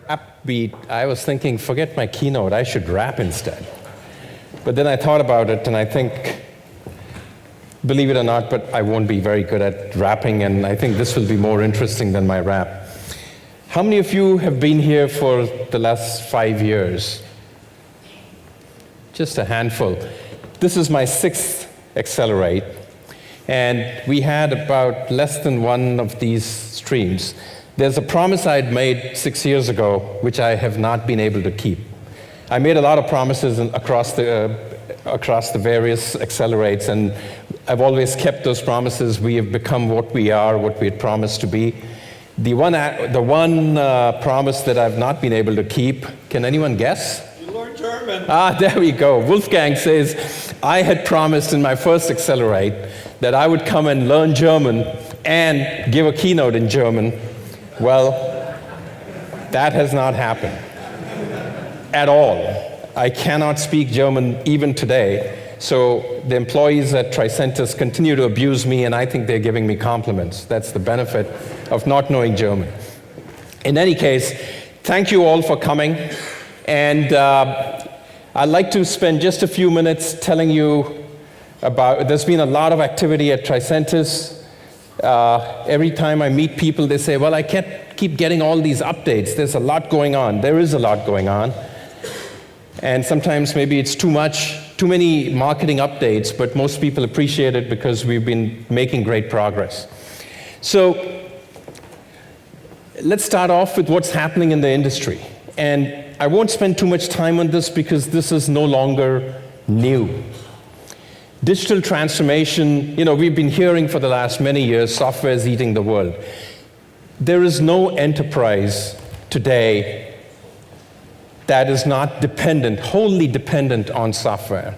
Upbeat, I was thinking, forget my keynote, I should rap instead. But then I thought about it, and I think, believe it or not, but I won't be very good at rapping, and I think this will be more interesting than my rap. How many of you have been here for the last 5 years? Just a handful. This is my 6th Accelerate, and we had about less than one of these streams. There's a promise I'd made 6 years ago, which I have not been able to keep. I made a lot of promises across the various Accelerates, and I've always kept those promises. We have become what we are, what we had promised to be. The one promise that I've not been able to keep, can anyone guess? You learn German. There we go. Wolfgang says, I had promised in my first Accelerate that I would come and learn German and give a keynote in German. Well, that has not happened at all. I cannot speak German even today, so the employees at Tricentis continue to abuse me, and I think they're giving me compliments. That's the benefit of not knowing German. In any case, thank you all for coming, and I'd like to spend just a few minutes telling you about, there's been a lot of activity at Tricentis. Every time I meet people, they say, well, I can't keep getting all these updates. There's a lot going on. There is a lot going on. And sometimes maybe it's too many marketing updates, but most people appreciate it because we've been making great progress. So let's start off with what's happening in the industry. And I won't spend too much time on this because this is no longer new. Digital transformation, we've been hearing for the last many years, software is eating the world. There is no enterprise today that is not wholly dependent on software.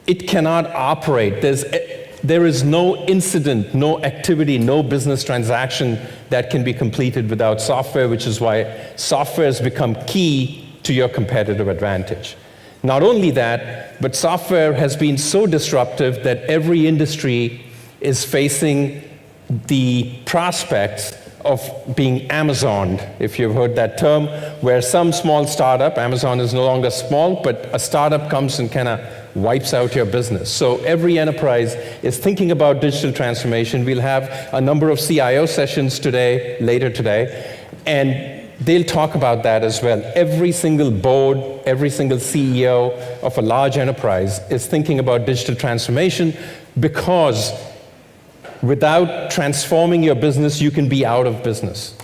It cannot operate. There is no incident, no activity, no business transaction that can be completed without software, which is why software has become key to your competitive advantage. Not only that, but software has been so disruptive that every industry is facing the prospects of being Amazoned, if you've heard that term, where some small startup, Amazon is no longer small, but a startup comes and kind of wipes out your business. So every enterprise is thinking about digital transformation. We'll have a number of CIO sessions later today, and they'll talk about that as well. Every single board, every single CEO of a large enterprise is thinking about digital transformation because without transforming your business, you can be out of business.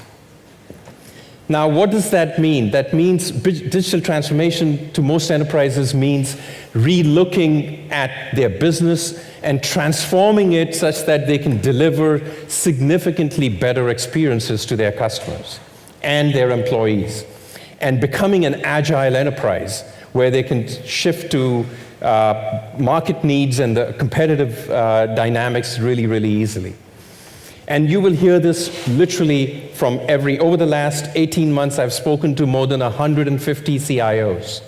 Now, what does that mean? That means digital transformation to most enterprises means re-looking at their business and transforming it such that they can deliver significantly better experiences to their customers and their employees, and becoming an agile enterprise where they can shift to market needs and the competitive dynamics really, really easily. And you will hear this literally from over the last 18 months, I've spoken to more than 150 CIOs.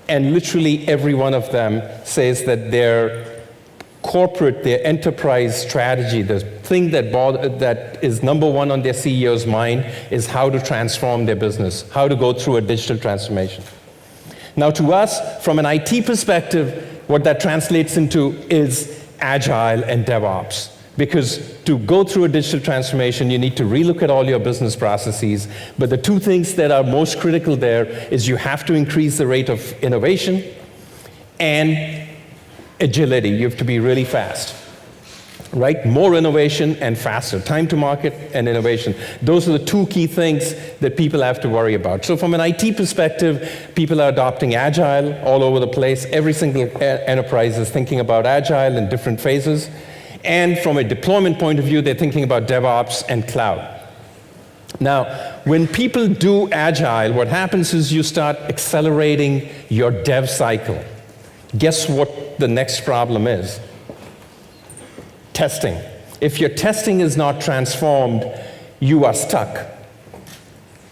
And literally every one of them says that their enterprise strategy, the thing that is number one on their CEO's mind is how to transform their business, how to go through a digital transformation. Now to us, from an IT perspective, what that translates into is Agile and DevOps. Because to go through a digital transformation, you need to relook at all your business processes. But the two things that are most critical there is you have to increase the rate of innovation and agility. You have to be really fast, right? More innovation and faster. Time to market and innovation. Those are the two key things that people have to worry about. So from an IT perspective, people are adopting Agile all over the place. Every single enterprise is thinking about Agile in different phases. And from a deployment point of view, they're thinking about DevOps and cloud. Now, when people do Agile, what happens is you start accelerating your dev cycle. Guess what the next problem is? Testing. If your testing is not transformed, you are stuck,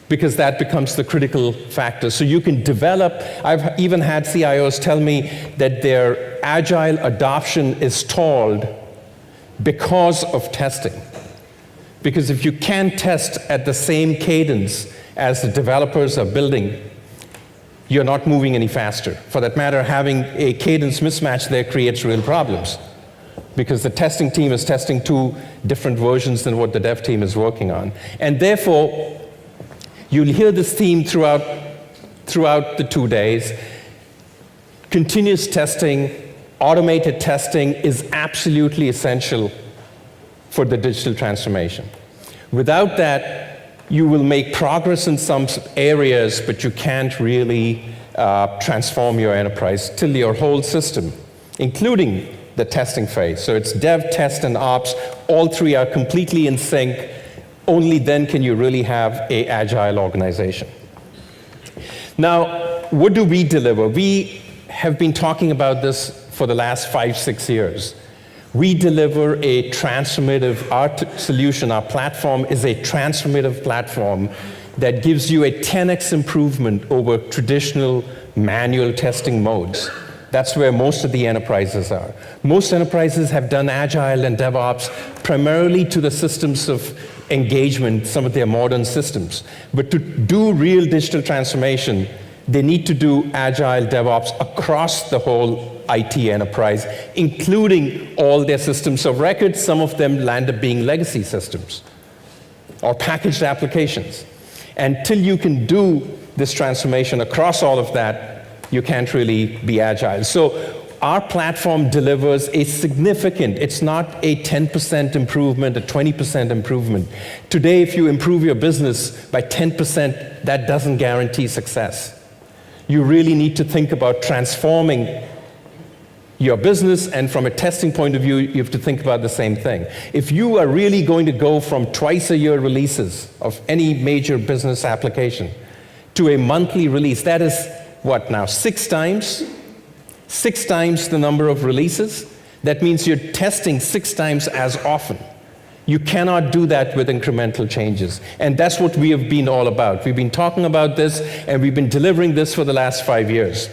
because that becomes the critical factor. So you can develop, I've even had CIOs tell me that their Agile adoption is stalled because of testing. Because if you can't test at the same cadence as the developers are building, you're not moving any faster. For that matter, having a cadence mismatch there creates real problems, because the testing team is testing two different versions than what the dev team is working on. And therefore, you'll hear this theme throughout the 2 days. Continuous testing, automated testing is absolutely essential for the digital transformation. Without that, you will make progress in some areas, but you can't really transform your enterprise till your whole system, including the testing phase. So it's dev, test, and ops. All three are completely in sync. Only then can you really have an agile organization. Now, what do we deliver? We have been talking about this for the last 5-6 years. We deliver a transformative solution. Our platform is a transformative platform that gives you a 10x improvement over traditional manual testing modes. That's where most of the enterprises are. Most enterprises have done Agile and DevOps primarily to the systems of engagement, some of their modern systems. But to do real digital transformation, they need to do Agile DevOps across the whole IT enterprise, including all their systems of record. Some of them land up being legacy systems or packaged applications. Until you can do this transformation across all of that, you can't really be agile. So our platform delivers a significant, it's not a 10% improvement, a 20% improvement. Today, if you improve your business by 10%, that doesn't guarantee success. You really need to think about transforming your business, and from a testing point of view, you have to think about the same thing. If you are really going to go from twice-a-year releases of any major business application to a monthly release, that is what now, 6 times? 6 times the number of releases? That means you're testing 6 times as often. You cannot do that with incremental changes. And that's what we have been all about. We've been talking about this, and we've been delivering this for the last 5 years.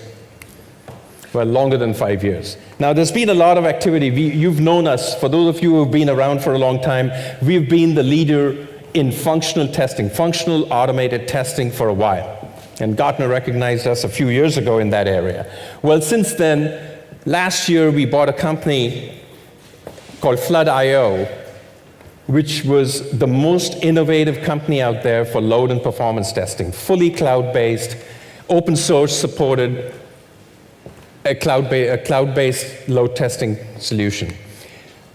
Well, longer than 5 years. Now, there's been a lot of activity. You've known us. For those of you who have been around for a long time, we've been the leader in functional testing, functional automated testing for a while. And Gartner recognized us a few years ago in that area. Well, since then, last year we bought a company called Flood.io, which was the most innovative company out there for load and performance testing, fully cloud-based, open source supported, a cloud-based load testing solution.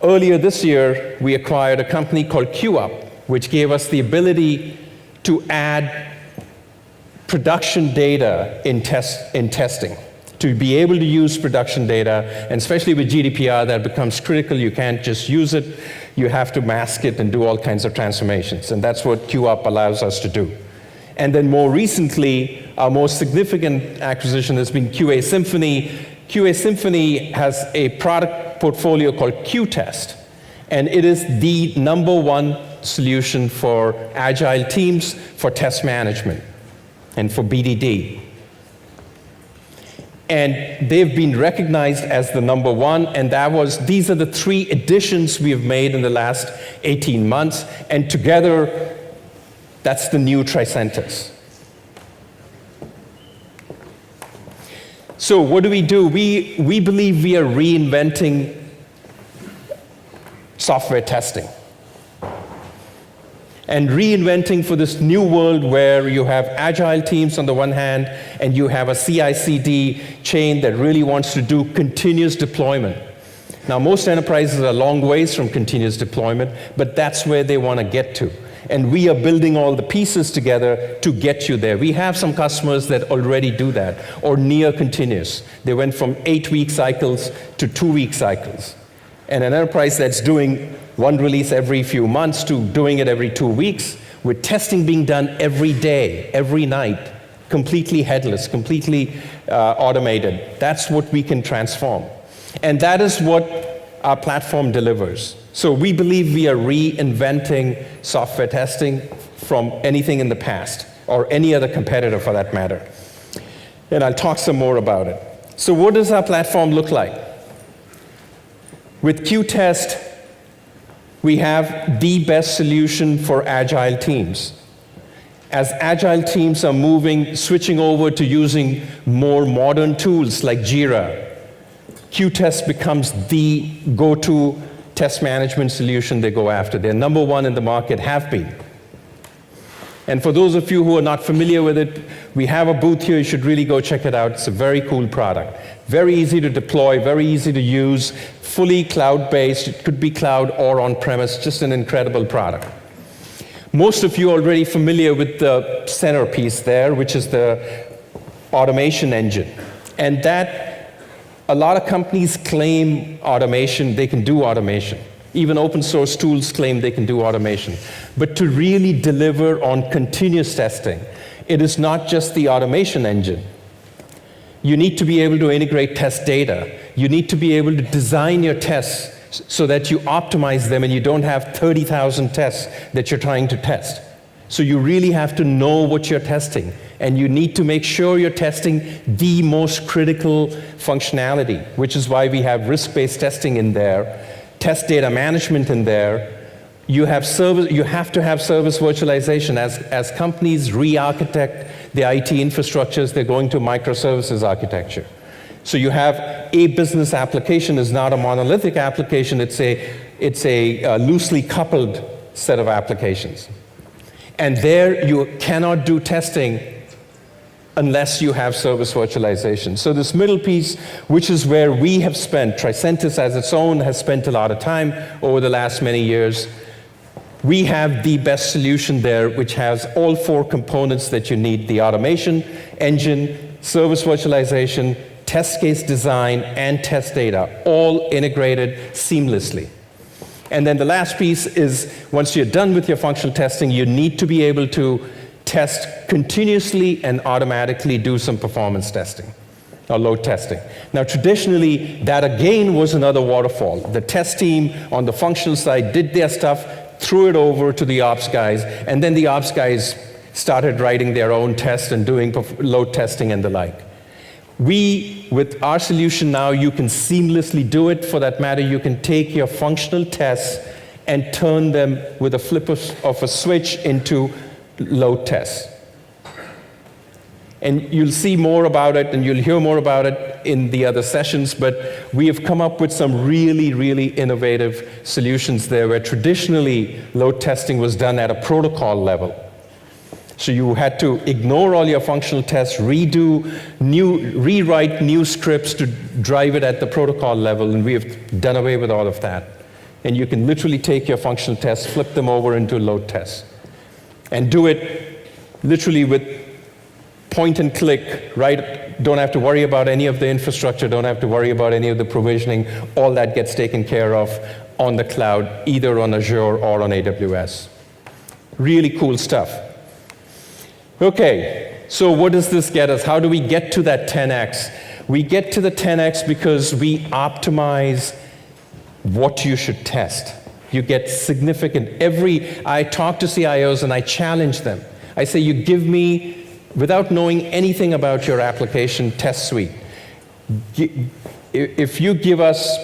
Earlier this year, we acquired a company called QUp, which gave us the ability to add production data in testing, to be able to use production data, and especially with GDPR, that becomes critical. You can't just use it. You have to mask it and do all kinds of transformations, and that's what QUp allows us to do. And then more recently, our most significant acquisition has been QA Symphony. QA Symphony has a product portfolio called Qtest, and it is the #1 solution for agile teams, for test management, and for BDD. And they've been recognized as the #1, and these are the 3 additions we have made in the last 18 months, and together, that's the new Tricentis. So what do? We believe we are reinventing software testing. And reinventing for this new world where you have agile teams on the one hand, and you have a CI/CD chain that really wants to do continuous deployment. Now, most enterprises are a long ways from continuous deployment, but that's where they want to get to. And we are building all the pieces together to get you there. We have some customers that already do that, or near continuous. They went from 8-week cycles to 2-week cycles. And an enterprise that's doing one release every few months to doing it every 2 weeks, with testing being done every day, every night, completely headless, completely automated. That's what we can transform. And that is what our platform delivers. So we believe we are reinventing software testing from anything in the past, or any other competitor for that matter. And I'll talk some more about it. So what does our platform look like? With Qtest, we have the best solution for agile teams. As agile teams are switching over to using more modern tools like Jira, Qtest becomes the go-to test management solution they go after. They're number one in the market, have been. And for those of you who are not familiar with it, we have a booth here. You should really go check it out. It's a very cool product. Very easy to deploy, very easy to use, fully cloud-based. It could be cloud or on-premise, just an incredible product. Most of you are already familiar with the centerpiece there, which is the automation engine. And that, a lot of companies claim automation, they can do automation. Even open source tools claim they can do automation. But to really deliver on continuous testing, it is not just the automation engine. You need to be able to integrate test data. You need to be able to design your tests so that you optimize them and you don't have 30,000 tests that you're trying to test. So you really have to know what you're testing, and you need to make sure you're testing the most critical functionality, which is why we have risk-based testing in there, test data management in there. You have to have service virtualization. As companies re-architect the IT infrastructures, they're going to microservices architecture. So you have a business application is not a monolithic application, it's a loosely coupled set of applications. And there you cannot do testing unless you have service virtualization. So this middle piece, which is where we have spent, Tricentis as its own has spent a lot of time over the last many years. We have the best solution there, which has all four components that you need: the automation engine, service virtualization, test case design, and test data, all integrated seamlessly. And then the last piece is, once you're done with your functional testing, you need to be able to test continuously and automatically do some performance testing or load testing. Now, traditionally, that again was another waterfall. The test team on the functional side did their stuff, threw it over to the ops guys, and then the ops guys started writing their own tests and doing load testing and the like. With our solution now, you can seamlessly do it. For that matter, you can take your functional tests and turn them with a flip of a switch into load tests. And you'll see more about it, and you'll hear more about it in the other sessions, but we have come up with some really, really innovative solutions there, where traditionally load testing was done at a protocol level. So you had to ignore all your functional tests, rewrite new scripts to drive it at the protocol level, and we have done away with all of that. And you can literally take your functional tests, flip them over into load tests, and do it literally with point and click, right? Don't have to worry about any of the infrastructure, don't have to worry about any of the provisioning. All that gets taken care of on the cloud, either on Azure or on AWS. Really cool stuff. Okay, so what does this get us? How do we get to that 10x? We get to the 10x because we optimize what you should test. You get significant, I talk to CIOs and I challenge them. I say, you give me, without knowing anything about your application test suite, if you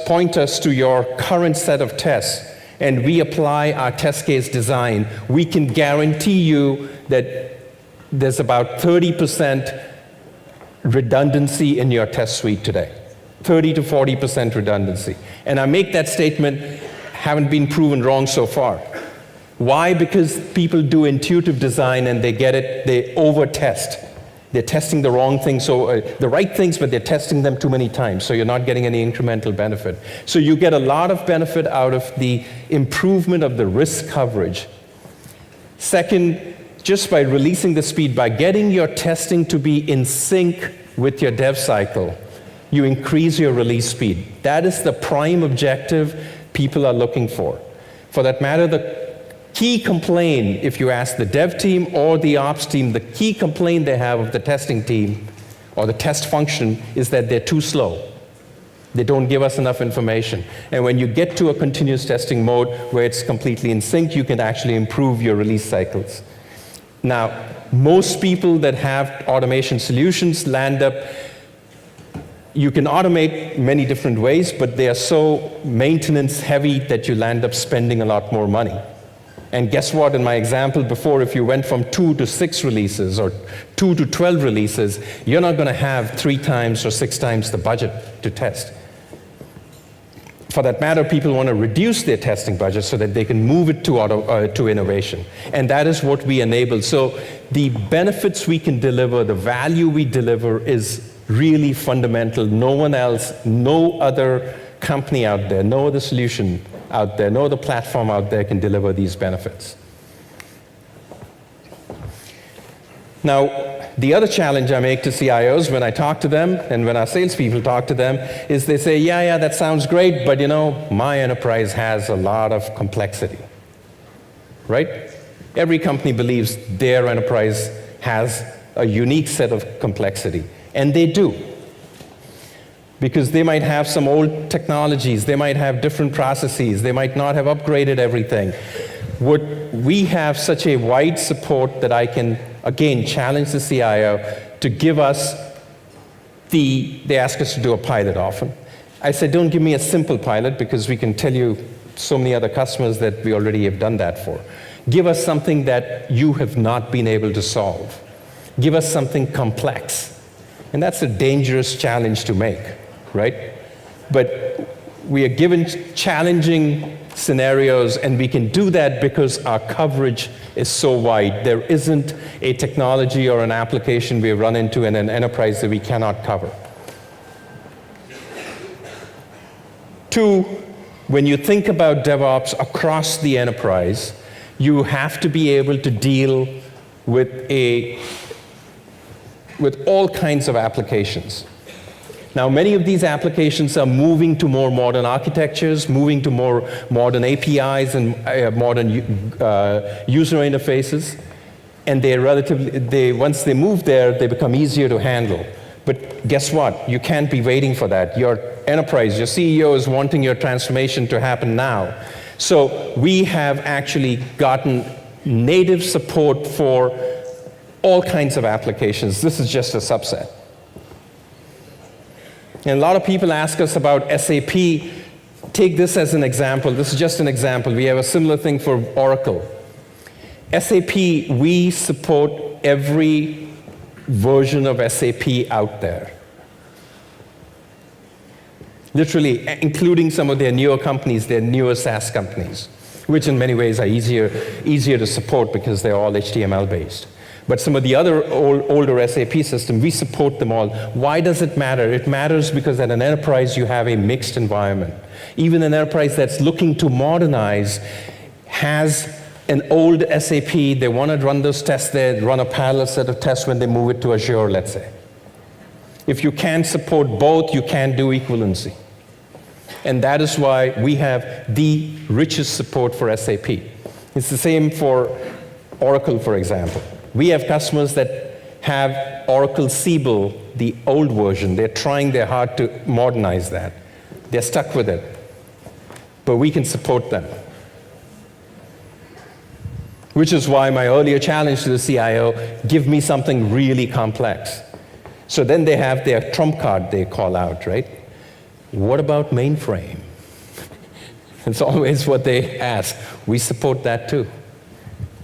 point us to your current set of tests and we apply our test case design, we can guarantee you that there's about 30% redundancy in your test suite today. 30 to 40% redundancy. And I make that statement, haven't been proven wrong so far. Why? Because people do intuitive design and they get it, they over-test. They're testing the wrong things, the right things, but they're testing them too many times, so you're not getting any incremental benefit. So you get a lot of benefit out of the improvement of the risk coverage. Second, just by releasing the speed, by getting your testing to be in sync with your dev cycle, you increase your release speed. That is the prime objective people are looking for. For that matter, the key complaint, if you ask the dev team or the ops team, the key complaint they have of the testing team or the test function is that they're too slow. They don't give us enough information. And when you get to a continuous testing mode where it's completely in sync, you can actually improve your release cycles. Now, most people that have automation solutions land up, you can automate many different ways, but they are so maintenance heavy that you land up spending a lot more money. And guess what? In my example before, if you went from 2 to 6 releases or 2 to 12 releases, you're not going to have 3 times or 6 times the budget to test. For that matter, people want to reduce their testing budget so that they can move it to innovation. And that is what we enable. So the benefits we can deliver, the value we deliver is really fundamental. No one else, no other company out there, no other solution out there, no other platform out there can deliver these benefits. Now, the other challenge I make to CIOs when I talk to them and when our salespeople talk to them is they say, yeah, that sounds great, but my enterprise has a lot of complexity, right? Every company believes their enterprise has a unique set of complexity, and they do. Because they might have some old technologies, they might have different processes, they might not have upgraded everything. We have such a wide support that I can, again, challenge the CIO to give us they ask us to do a pilot often. I said, don't give me a simple pilot because we can tell you so many other customers that we already have done that for. Give us something that you have not been able to solve. Give us something complex. And that's a dangerous challenge to make, right? But we are given challenging scenarios, and we can do that because our coverage is so wide. There isn't a technology or an application we run into in an enterprise that we cannot cover. 2, when you think about DevOps across the enterprise, you have to be able to deal with all kinds of applications. Now, many of these applications are moving to more modern architectures, moving to more modern APIs and modern user interfaces, and once they move there, they become easier to handle. But guess what? You can't be waiting for that. Your enterprise, your CEO is wanting your transformation to happen now. So we have actually gotten native support for all kinds of applications. This is just a subset. And a lot of people ask us about SAP. Take this as an example. This is just an example. We have a similar thing for Oracle. SAP, we support every version of SAP out there. Literally, including some of their newer companies, their newer SaaS companies, which in many ways are easier to support because they're all HTML-based. But some of the other older SAP systems, we support them all. Why does it matter? It matters because at an enterprise, you have a mixed environment. Even an enterprise that's looking to modernize has an old SAP. They want to run those tests there, run a parallel set of tests when they move it to Azure, let's say. If you can't support both, you can't do equivalency. And that is why we have the richest support for SAP. It's the same for Oracle, for example. We have customers that have Oracle Siebel, the old version. They're trying their hard to modernize that. They're stuck with it. But we can support them. Which is why my earlier challenge to the CIO, give me something really complex. So then they have their trump card they call out, right? What about mainframe? It's always what they ask. We support that too.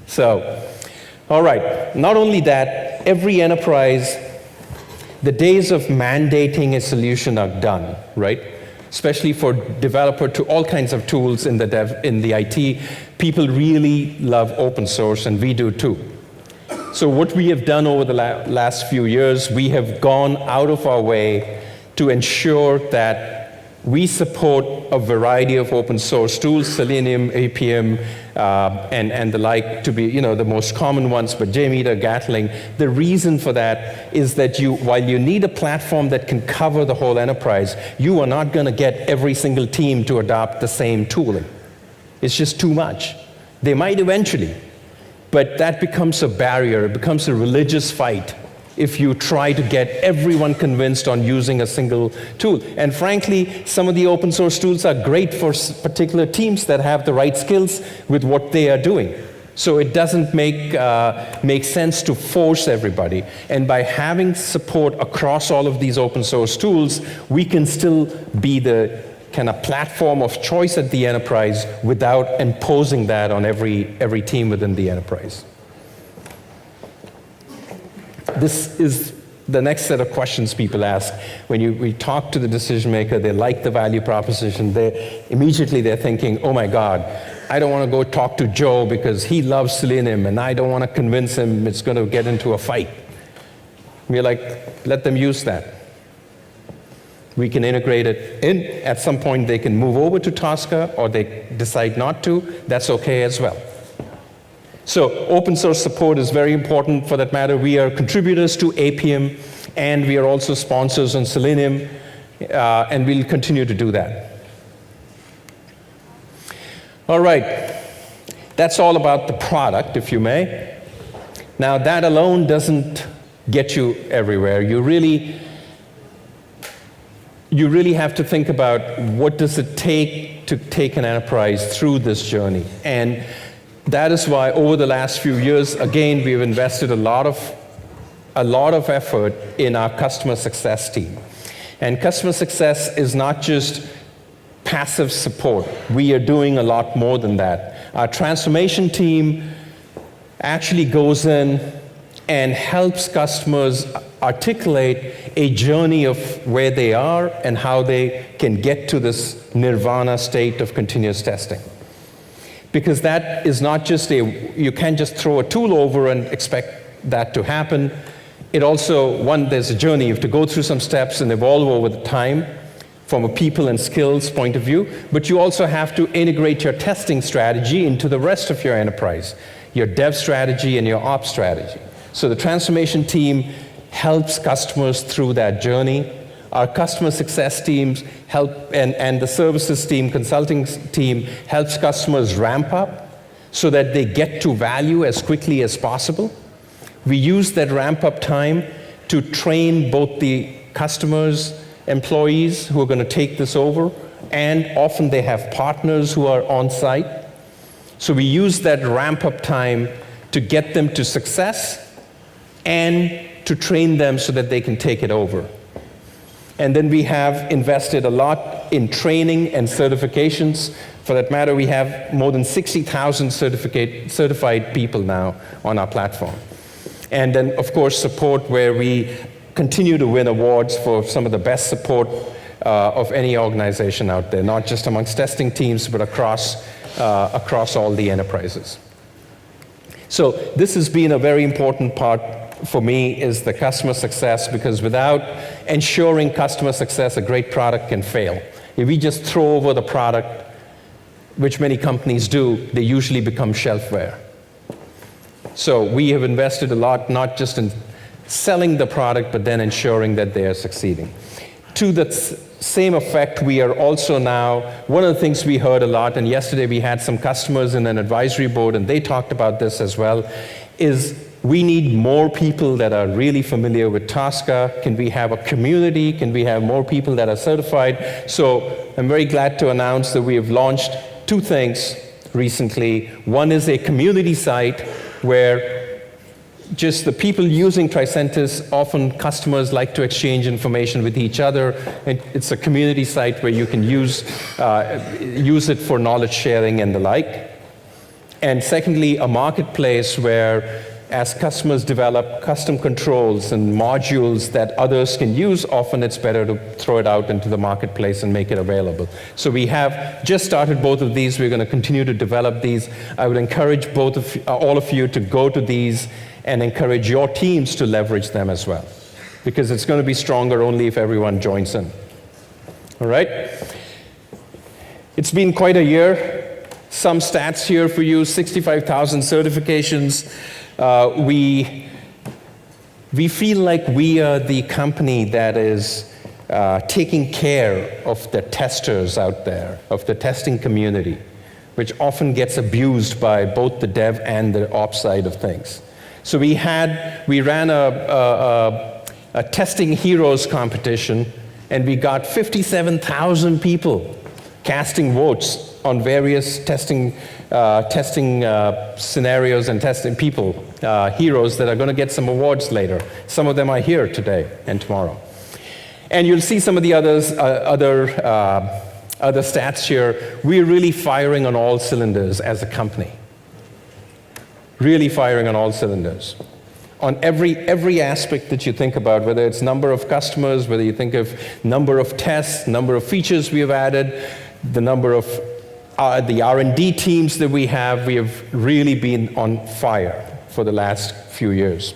So, all right, not only that, every enterprise, the days of mandating a solution are done, right? Especially for developer to all kinds of tools in the IT. People really love open source, and we do too. So what we have done over the last few years, we have gone out of our way to ensure that we support a variety of open source tools, Selenium, APM, and the like to be, the most common ones, but JMeter, Gatling. The reason for that is that while you need a platform that can cover the whole enterprise, you are not going to get every single team to adopt the same tooling. It's just too much. They might eventually, but that becomes a barrier. It becomes a religious fight if you try to get everyone convinced on using a single tool. And frankly, some of the open source tools are great for particular teams that have the right skills with what they are doing. So it doesn't make sense to force everybody. And by having support across all of these open source tools, we can still be the can a platform of choice at the enterprise without imposing that on every team within the enterprise? This is the next set of questions people ask. When we talk to the decision maker, they like the value proposition, immediately they're thinking, oh my God, I don't want to go talk to Joe because he loves Selenium and I don't want to convince him it's going to get into a fight. We're like, let them use that. We can integrate it in. At some point, they can move over to Tosca, or they decide not to. That's okay as well. So open source support is very important. For that matter, we are contributors to APM, and we are also sponsors on Selenium, and we'll continue to do that. All right. That's all about the product, if you may. Now, that alone doesn't get you everywhere. You really have to think about what does it take to take an enterprise through this journey. And that is why over the last few years, again, we've invested a lot of effort in our customer success team. And customer success is not just passive support. We are doing a lot more than that. Our transformation team actually goes in and helps customers articulate a journey of where they are and how they can get to this nirvana state of continuous testing. Because that is not just you can't just throw a tool over and expect that to happen. It also, there's a journey. You have to go through some steps and evolve over the time from a people and skills point of view, but you also have to integrate your testing strategy into the rest of your enterprise, your dev strategy and your ops strategy. So the transformation team helps customers through that journey. Our customer success teams help, and the services team, consulting team, helps customers ramp up so that they get to value as quickly as possible. We use that ramp up time to train both the customers, employees who are going to take this over, and often they have partners who are on site. So we use that ramp up time to get them to success and to train them so that they can take it over. And then we have invested a lot in training and certifications. For that matter, we have more than 60,000 certified people now on our platform. And then, of course, support, where we continue to win awards for some of the best support of any organization out there, not just amongst testing teams, but across all the enterprises. So this has been a very important part for me, is the customer success, because without ensuring customer success, a great product can fail. If we just throw over the product, which many companies do, they usually become shelfware. So we have invested a lot, not just in selling the product, but then ensuring that they are succeeding. To the same effect, we are also now, one of the things we heard a lot, and yesterday we had some customers in an advisory board, and they talked about this as well, is we need more people that are really familiar with Tosca. Can we have a community? Can we have more people that are certified? So I'm very glad to announce that we have launched two things recently. One is a community site where just the people using Tricentis, often customers like to exchange information with each other. And it's a community site where you can use it for knowledge sharing and the like. And secondly, a marketplace where, as customers develop custom controls and modules that others can use, often it's better to throw it out into the marketplace and make it available. So we have just started both of these. We're going to continue to develop these. I would encourage all of you to go to these and encourage your teams to leverage them as well, because it's going to be stronger only if everyone joins in. All right? It's been quite a year. Some stats here for you: 65,000 certifications. We feel like we are the company that is taking care of the testers out there, of the testing community, which often gets abused by both the dev and the ops side of things. So we ran a testing heroes competition, and we got 57,000 people casting votes on various testing scenarios and testing people, heroes that are going to get some awards later. Some of them are here today and tomorrow. And you'll see some of the other other stats here, we're really firing on all cylinders as a company. Really firing on all cylinders. On every aspect that you think about, whether it's number of customers, whether you think of number of tests, number of features we have added, the number of the R&D teams that we have really been on fire for the last few years.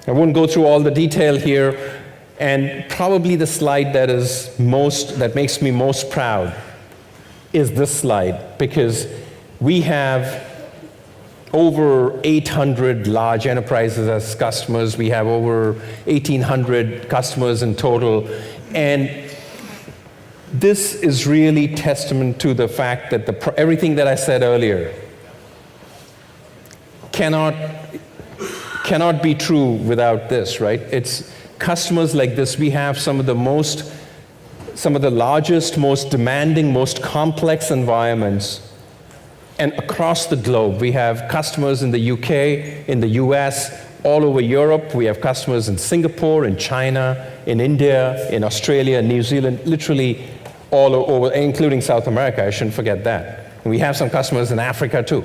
I won't go through all the detail here, and probably the slide that makes me most proud is this slide, because we have over 800 large enterprises as customers. We have over 1,800 customers in total, and this is really testament to the fact that everything that I said earlier cannot be true without this, right? It's customers like this. We have some of the largest, most demanding, most complex environments, and across the globe. We have customers in the UK, in the US, all over Europe. We have customers in Singapore, in China, in India, in Australia, New Zealand, literally all over, including South America, I shouldn't forget that. And we have some customers in Africa too.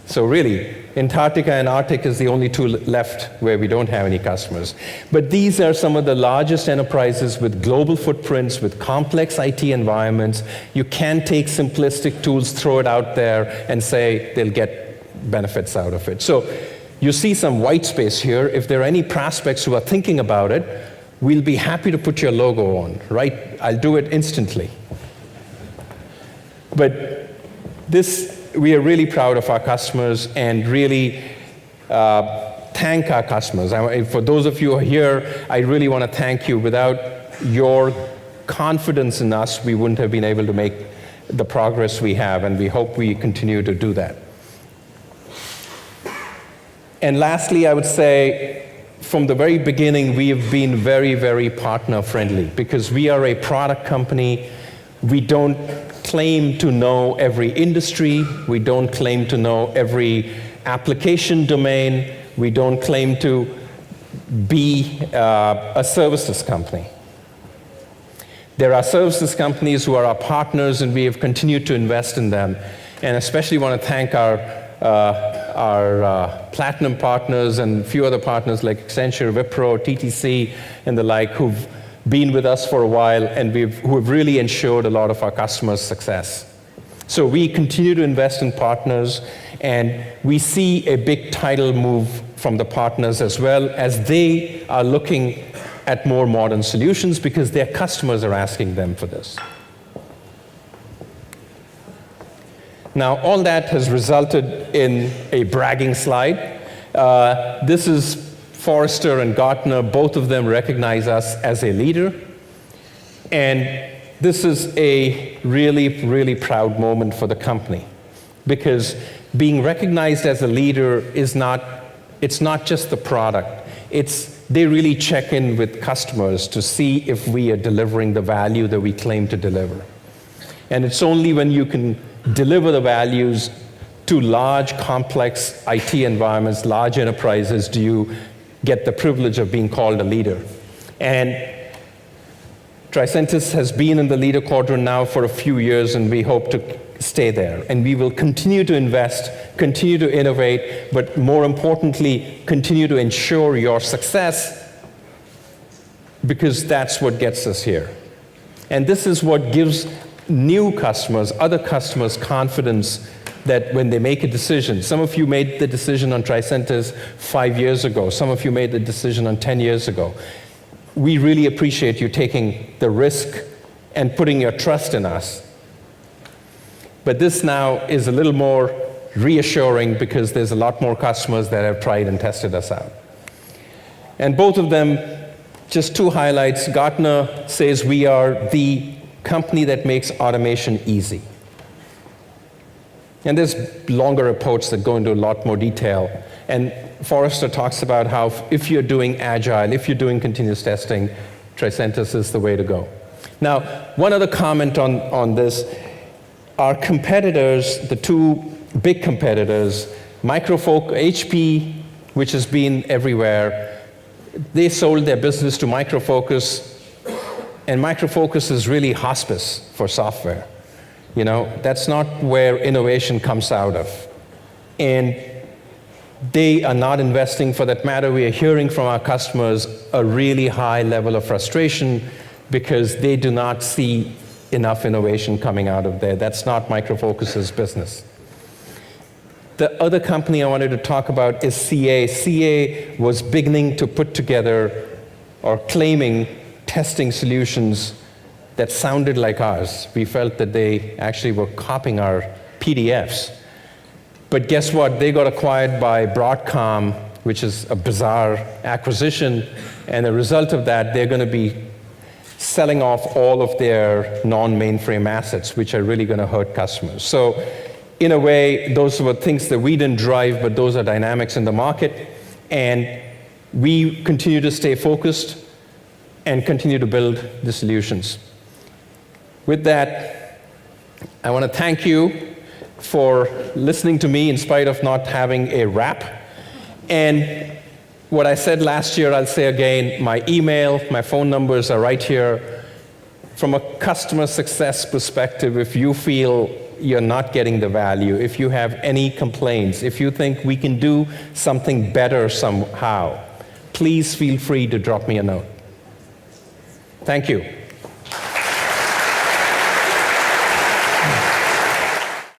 So really, Antarctica and Arctic is the only two left where we don't have any customers. But these are some of the largest enterprises with global footprints, with complex IT environments. You can't take simplistic tools, throw it out there, and say they'll get benefits out of it. So you see some white space here. If there are any prospects who are thinking about it, we'll be happy to put your logo on, right? I'll do it instantly. But we are really proud of our customers and really thank our customers. For those of you who are here, I really want to thank you. Without your confidence in us, we wouldn't have been able to make the progress we have, and we hope we continue to do that. And lastly, I would say, from the very beginning, we have been very, very partner-friendly, because we are a product company. We don't claim to know every industry. We don't claim to know every application domain. We don't claim to be a services company. There are services companies who are our partners, and we have continued to invest in them. And especially want to thank our platinum partners and a few other partners like Accenture, Wipro, TTC, and the like, who've been with us for a while, and who have really ensured a lot of our customers' success. So we continue to invest in partners, and we see a big tidal move from the partners as well, as they are looking at more modern solutions because their customers are asking them for this. Now, all that has resulted in a bragging slide. This is Forrester and Gartner. Both of them recognize us as a leader. And this is a really, really proud moment for the company, because being recognized as a leader it's not just the product. They really check in with customers to see if we are delivering the value that we claim to deliver. And it's only when you can deliver the values to large, complex IT environments, large enterprises, do you get the privilege of being called a leader. And Tricentis has been in the leader quadrant now for a few years, and we hope to stay there. And we will continue to invest, continue to innovate, but more importantly, continue to ensure your success, because that's what gets us here. And this is what gives new customers, other customers, confidence that when they make a decision, some of you made the decision on Tricentis 5 years ago, some of you made the decision on 10 years ago. We really appreciate you taking the risk and putting your trust in us. But this now is a little more reassuring, because there's a lot more customers that have tried and tested us out. And both of them, just two highlights. Gartner says we are the company that makes automation easy. And there's longer reports that go into a lot more detail. And Forrester talks about how if you're doing Agile, if you're doing continuous testing, Tricentis is the way to go. Now, one other comment on this. Our competitors, the two big competitors, HP, which has been everywhere, they sold their business to Micro Focus, And Micro Focus is really hospice for software. That's not where innovation comes out of. And they are not investing. For that matter, we are hearing from our customers a really high level of frustration because they do not see enough innovation coming out of there. That's not Micro Focus's business. The other company I wanted to talk about is CA. CA was beginning to put together or claiming testing solutions that sounded like ours. We felt that they actually were copying our PDFs. But guess what? They got acquired by Broadcom, which is a bizarre acquisition. And the result of that, they're going to be selling off all of their non-mainframe assets, which are really going to hurt customers. So in a way, those were things that we didn't drive, but those are dynamics in the market. And we continue to stay focused and continue to build the solutions. With that, I want to thank you for listening to me in spite of not having a wrap. And what I said last year, I'll say again, my email, my phone numbers are right here. From a customer success perspective, if you feel you're not getting the value, if you have any complaints, if you think we can do something better somehow, please feel free to drop me a note. Thank you.